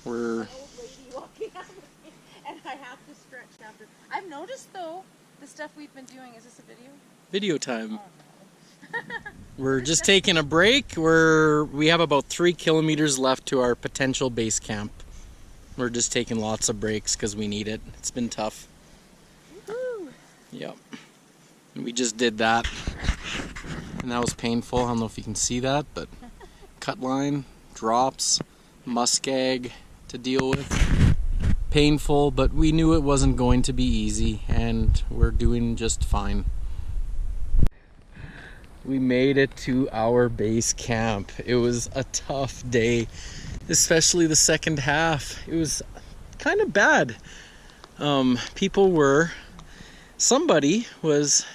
We're an old lady walking after me, and I have to stretch after. I've noticed though, the stuff we've been doing. Is this a video time. Oh, no. We're just taking a break. We have about 3 kilometers left to our potential base camp. We're just taking lots of breaks because we need it. It's been tough. Woohoo! Yep. And we just did that. And that was painful. I don't know if you can see that, but cut line, drops, muskeg to deal with. Painful, but we knew it wasn't going to be easy, and we're doing just fine. We made it to our base camp. It was a tough day, especially the second half. It was kind of bad. Somebody was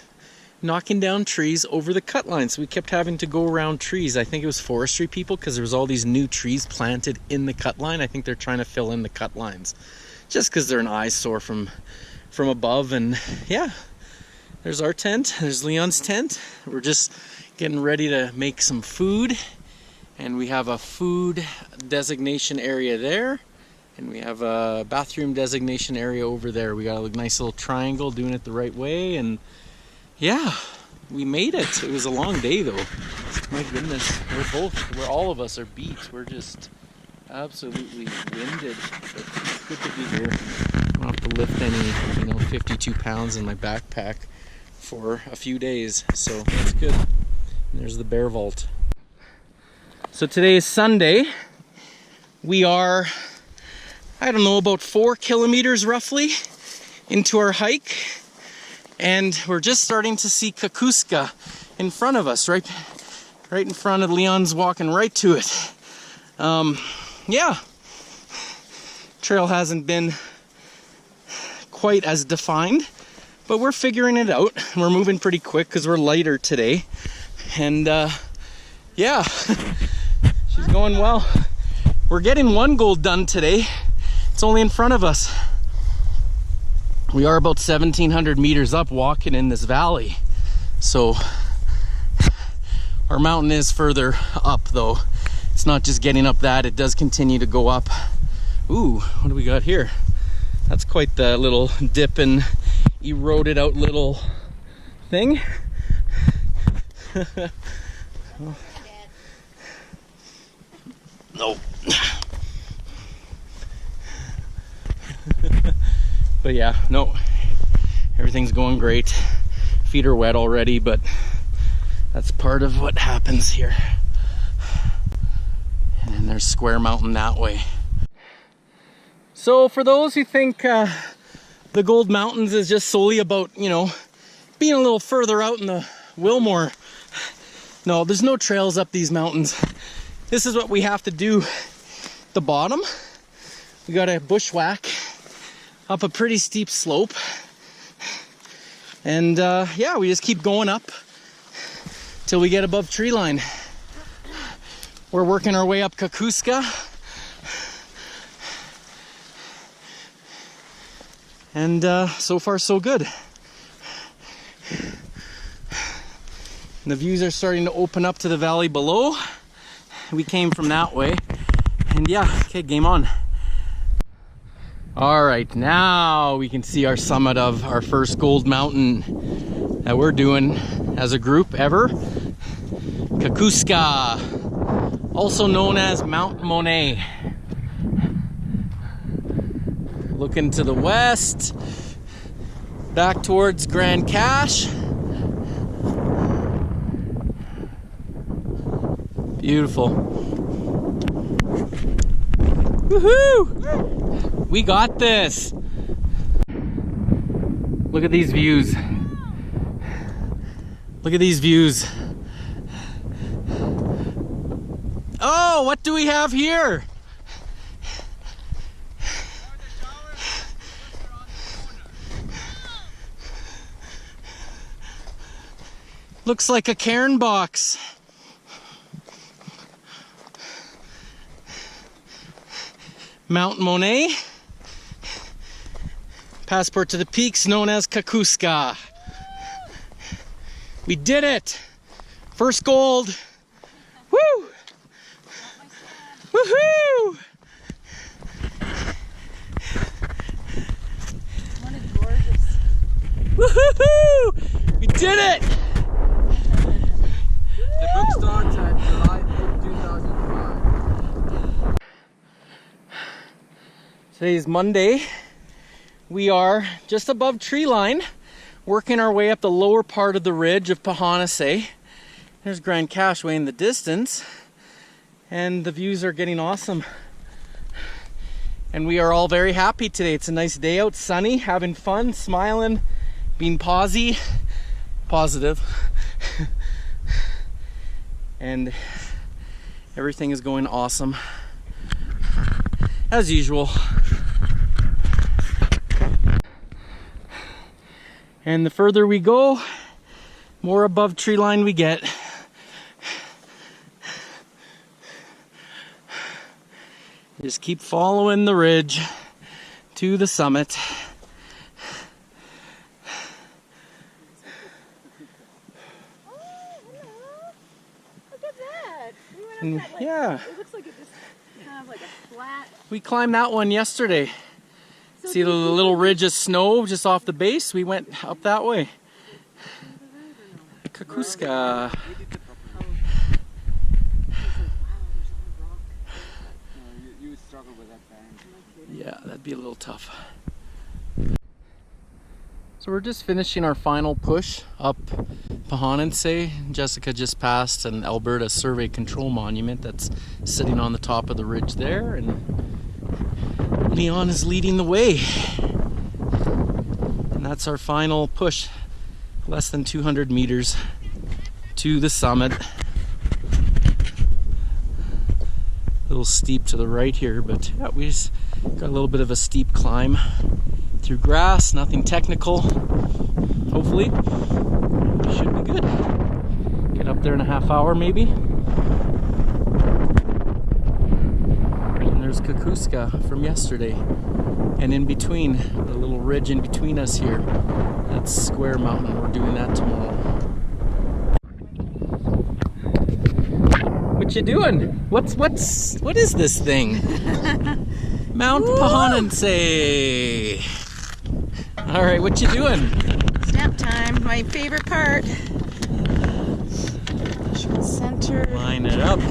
knocking down trees over the cut lines. So we kept having to go around trees. I think it was forestry people, because there was all these new trees planted in the cut line. I think they're trying to fill in the cut lines just because they're an eyesore from above. And yeah, there's our tent. There's Leon's tent. We're just getting ready to make some food. And we have a food designation area there. And we have a bathroom designation area over there. We got a nice little triangle, doing it the right way. And yeah, we made it. It was a long day though. My goodness, all of us are beat. We're just absolutely winded. But it's good to be here. I don't have to lift any, 52 pounds in my backpack for a few days. So that's good. And there's the bear vault. So today is Sunday. We are, I don't know, about 4 kilometers roughly into our hike. And we're just starting to see Kakusska in front of us, right in front of Leon's, walking right to it. Yeah, trail hasn't been quite as defined, but we're figuring it out. We're moving pretty quick because we're lighter today. And yeah, she's going well. We're getting one goal done today. It's only in front of us. We are about 1,700 meters up walking in this valley. So our mountain is further up though. It's not just getting up that, it does continue to go up. Ooh, what do we got here? That's quite the little dip and eroded out little thing. No. But yeah, no, everything's going great. Feet are wet already, but that's part of what happens here. And then there's Square Mountain that way. So for those who think the Gold Mountains is just solely about, being a little further out in the Willmore, no, there's no trails up these mountains. This is what we have to do. The bottom, we gotta bushwhack up a pretty steep slope. And yeah, we just keep going up till we get above tree line. We're working our way up Kakusska. And so far so good. And the views are starting to open up to the valley below. We came from that way. And yeah, okay, game on. All right, now we can see our summit of our first gold mountain that we're doing as a group ever. Kakusska, also known as Mount Monet. Looking to the west, back towards Grande Cache. Beautiful. Woohoo! We got this. Look at these views. Look at these views. Oh, what do we have here? Looks like a cairn box. Mount Monet. Passport to the peaks known as Kakusska. We did it! First gold! Woo! Woohoo! Woohoo! We did it! The book starts at July 5th, 2005. Today's Monday. We are just above tree line, working our way up the lower part of the ridge of Pehonanseh. There's Grande Cache way in the distance, and the views are getting awesome. And we are all very happy today. It's a nice day out, sunny, having fun, smiling, being positive. And everything is going awesome, as usual. And the further we go, more above tree line we get. Just keep following the ridge to the summit. Oh, hello. Look at that. We went up And, that, yeah. It looks like it just kind of like a flat. We climbed that one yesterday. So See the little ridge of snow just off the base? We went up that way. Kakusska. You would struggle with that band. Yeah, that'd be a little tough. So we're just finishing our final push up Pehonanseh. Jessica just passed an Alberta Survey Control Monument that's sitting on the top of the ridge there, and Leon is leading the way. And that's our final push. Less than 200 meters to the summit. A little steep to the right here, but yeah, we just got a little bit of a steep climb through grass, nothing technical. Hopefully, should be good. Get up there in a half hour maybe. And there's Kakusska from yesterday. And in between, the little ridge in between us here, that's Square Mountain. We're doing that tomorrow. What you doing? What is this thing? Mount Pehonanseh. All right, what you doing? Snap time, my favorite part. Center. Line it up. Is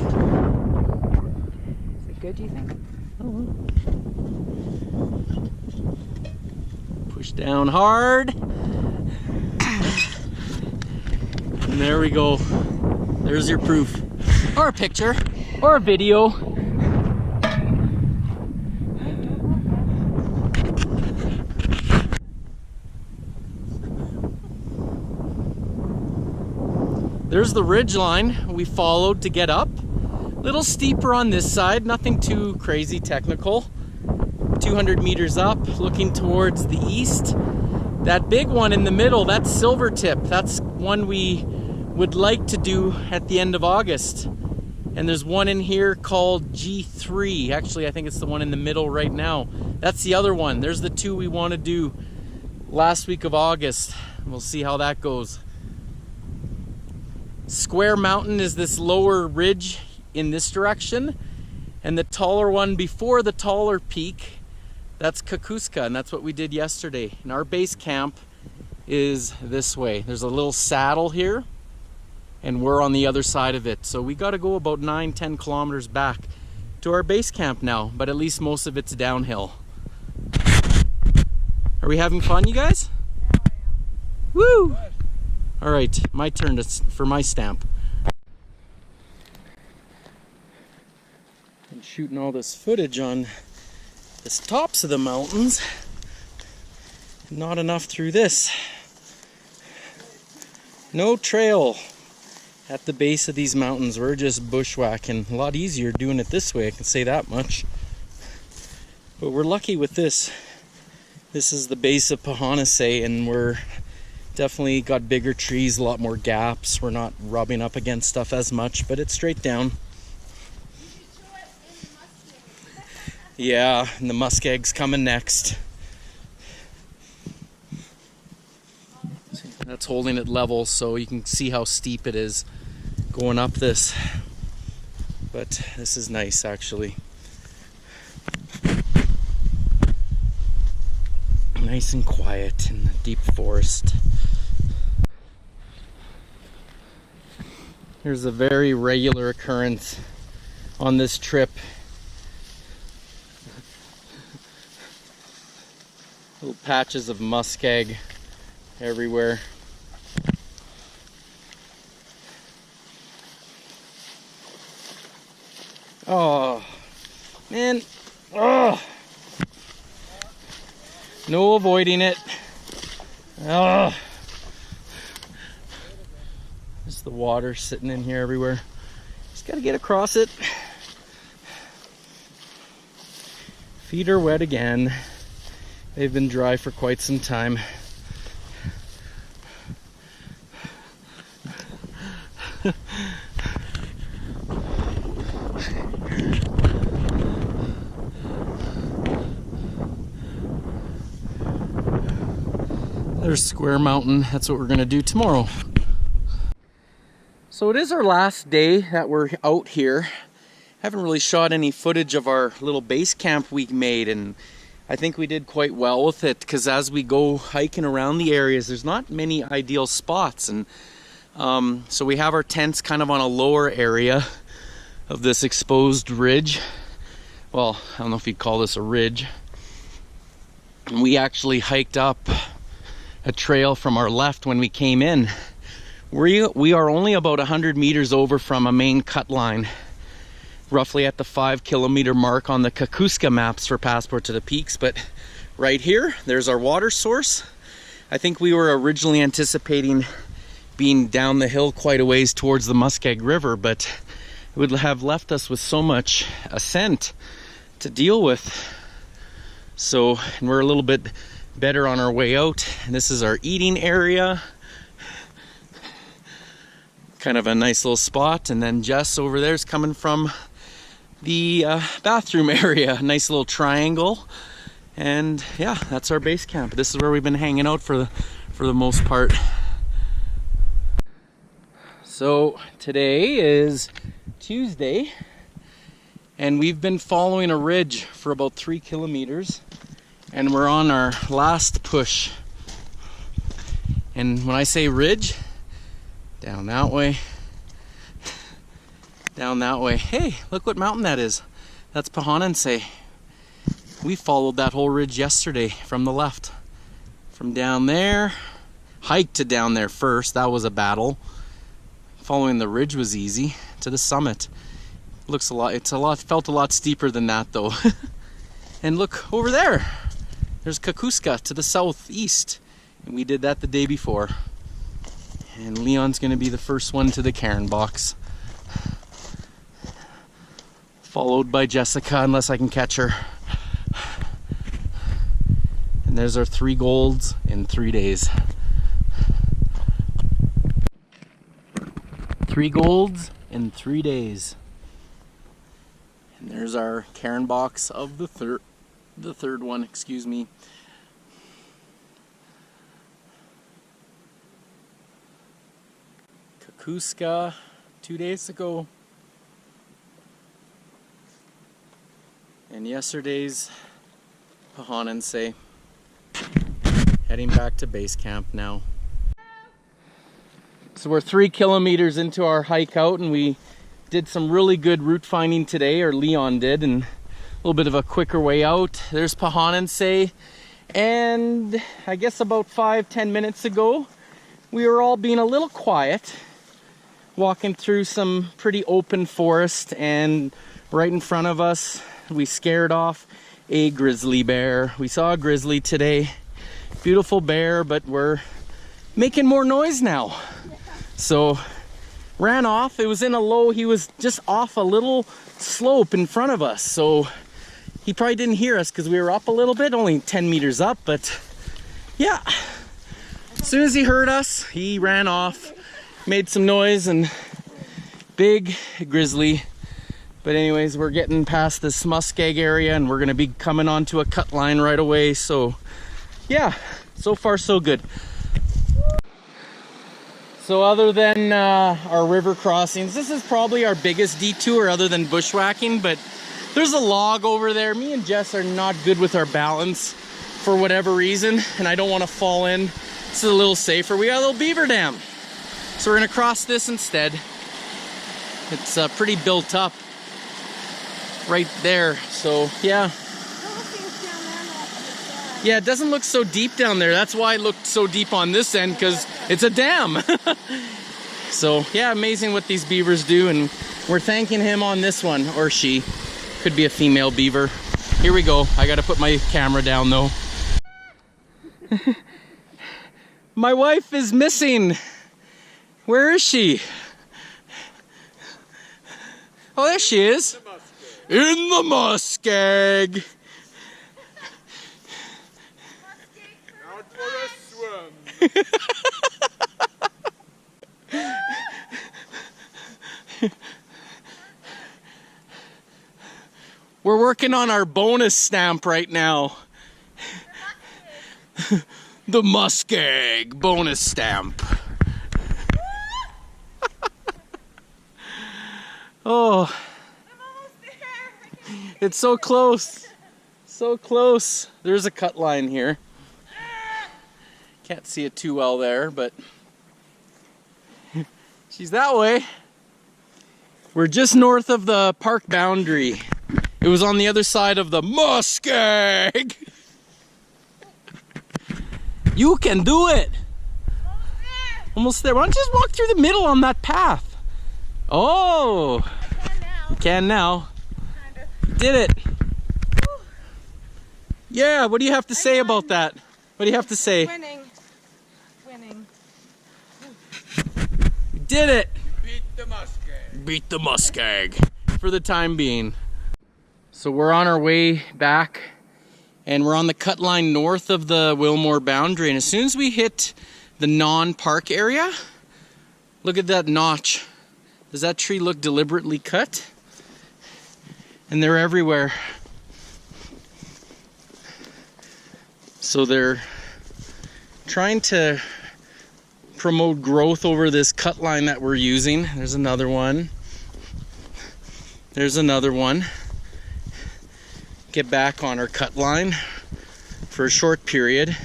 it good, do you think? Push down hard. And there we go. There's your proof. Or a picture. Or a video. There's the ridge line we followed to get up. A little steeper on this side, nothing too crazy technical. 200 meters up, looking towards the east. That big one in the middle, that's Silvertip. That's one we would like to do at the end of August. And there's one in here called G3. Actually, I think it's the one in the middle right now. That's the other one. There's the two we want to do last week of August. We'll see how that goes. Square Mountain is this lower ridge in this direction, and the taller one before the taller peak, that's Kakusska, and that's what we did yesterday. And our base camp is this way. There's a little saddle here, and we're on the other side of it. So we got to go about 9-10 kilometers back to our base camp now, but at least most of it's downhill. Are we having fun, you guys? Woo! All right, my turn for my stamp. I'm shooting all this footage on the tops of the mountains. Not enough through this. No trail at the base of these mountains. We're just bushwhacking. A lot easier doing it this way, I can say that much. But we're lucky with this. This is the base of Pehonanseh, and we're definitely got bigger trees, a lot more gaps. We're not rubbing up against stuff as much, but it's straight down. Yeah, and the muskeg's coming next. That's holding it level so you can see how steep it is going up this. But this is nice actually. Nice and quiet in the deep forest. Here's a very regular occurrence on this trip. Little patches of muskeg everywhere. Oh, man. Oh. No avoiding it. Oh. Just the water sitting in here everywhere. Just gotta get across it. Feet are wet again. They've been dry for quite some time. There's Square Mountain. That's what we're gonna do tomorrow. So it is our last day that we're out here. Haven't really shot any footage of our little base camp we made, and I think we did quite well with it, because as we go hiking around the areas, there's not many ideal spots, and so we have our tents kind of on a lower area of this exposed ridge. Well, I don't know if you'd call this a ridge. And we actually hiked up a trail from our left when we came in. We are only about 100 meters over from a main cut line, roughly at the 5 kilometer mark on the Kakusska maps for Passport to the Peaks. But right here, there's our water source. I think we were originally anticipating being down the hill quite a ways towards the Muskeg River, but it would have left us with so much ascent to deal with. So, and we're a little bit better on our way out. And this is our eating area. Kind of a nice little spot. And then Jess over there is coming from the bathroom area. Nice little triangle. And yeah, that's our base camp. This is where we've been hanging out for the most part. So today is Tuesday, and we've been following a ridge for about 3 kilometers, and we're on our last push. And when I say ridge, down that way, down that way. Hey, look what mountain that is. That's Pehonanseh. We followed that whole ridge yesterday from the left. From down there, hiked to down there first. That was a battle. Following the ridge was easy to the summit. Looks a lot, felt a lot steeper than that though. And look over there. There's Kakusska to the southeast. And we did that the day before. And Leon's gonna be the first one to the cairn box. Followed by Jessica, unless I can catch her. And there's our 3 golds in 3 days. 3 golds in 3 days. And there's our cairn box of the third one, excuse me. Kakusska 2 days ago. And yesterday's Pehonanseh. Heading back to base camp now. So we're 3 kilometers into our hike out, and we did some really good route finding today, or Leon did, and a little bit of a quicker way out. There's Pehonanseh, and I guess about 5-10 minutes ago, we were all being a little quiet, walking through some pretty open forest, and right in front of us, we scared off a grizzly bear. We saw a grizzly today. Beautiful bear, but we're making more noise now. So ran off. It was in a low, he was just off a little slope in front of us, so he probably didn't hear us because we were up a little bit, only 10 meters up. But yeah, as soon as he heard us, he ran off, made some noise, and big grizzly. But anyways, we're getting past this muskeg area, and we're gonna be coming onto a cut line right away. So yeah, so far so good. So other than our river crossings, this is probably our biggest detour other than bushwhacking, but there's a log over there. Me and Jess are not good with our balance, for whatever reason, and I don't want to fall in. This is a little safer. We got a little beaver dam. So we're gonna cross this instead. It's pretty built up right there. So yeah. Yeah, it doesn't look so deep down there. That's why it looked so deep on this end, because it's a dam. So yeah, amazing what these beavers do, and we're thanking him on this one, or she. Could be a female beaver. Here we go. I gotta put my camera down though. My wife is missing. Where is she? Oh, there she is. In the muskeg. Out for a swim. We're working on our bonus stamp right now. The muskeg bonus stamp. Oh, it's so close. So close. There's a cut line here. Can't see it too well there, but she's that way. We're just north of the park boundary. It was on the other side of the muskeg. You can do it. Almost there. Why don't you just walk through the middle on that path? Oh, you can now. You did it. Yeah, what do you have to say about that? What do you have to say? Winning. Winning. You did it. Beat the muskeg. Beat the muskeg for the time being. So we're on our way back, and we're on the cut line north of the Willmore boundary, and as soon as we hit the non-park area, look at that notch. Does that tree look deliberately cut? And they're everywhere. So they're trying to promote growth over this cut line that we're using. There's another one. There's another one. Get back on our cut line for a short period.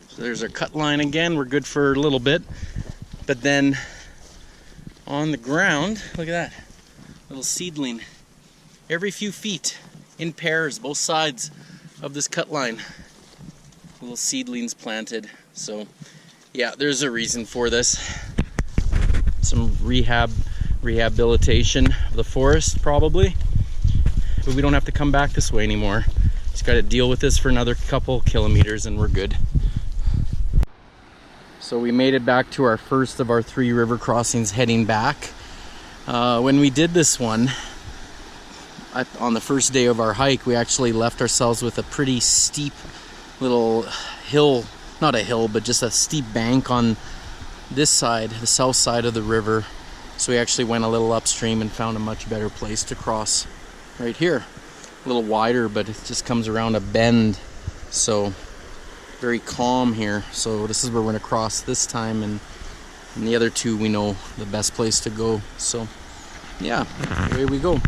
So there's our cut line again. We're good for a little bit, but then on the ground, look at that little seedling. Every few feet, in pairs, both sides of this cut line, little seedlings planted. So yeah, there's a reason for this. Some rehabilitation of the forest probably. But we don't have to come back this way anymore. Just got to deal with this for another couple kilometers and we're good. So we made it back to our first of our 3 river crossings heading back. When we did this one, on the first day of our hike, we actually left ourselves with a pretty steep little hill, not a hill, but just a steep bank on this side, the south side of the river. So we actually went a little upstream and found a much better place to cross. Right here, a little wider, but it just comes around a bend, so very calm here. So this is where we're gonna cross this time, and the other 2 we know the best place to go. So yeah, away we go.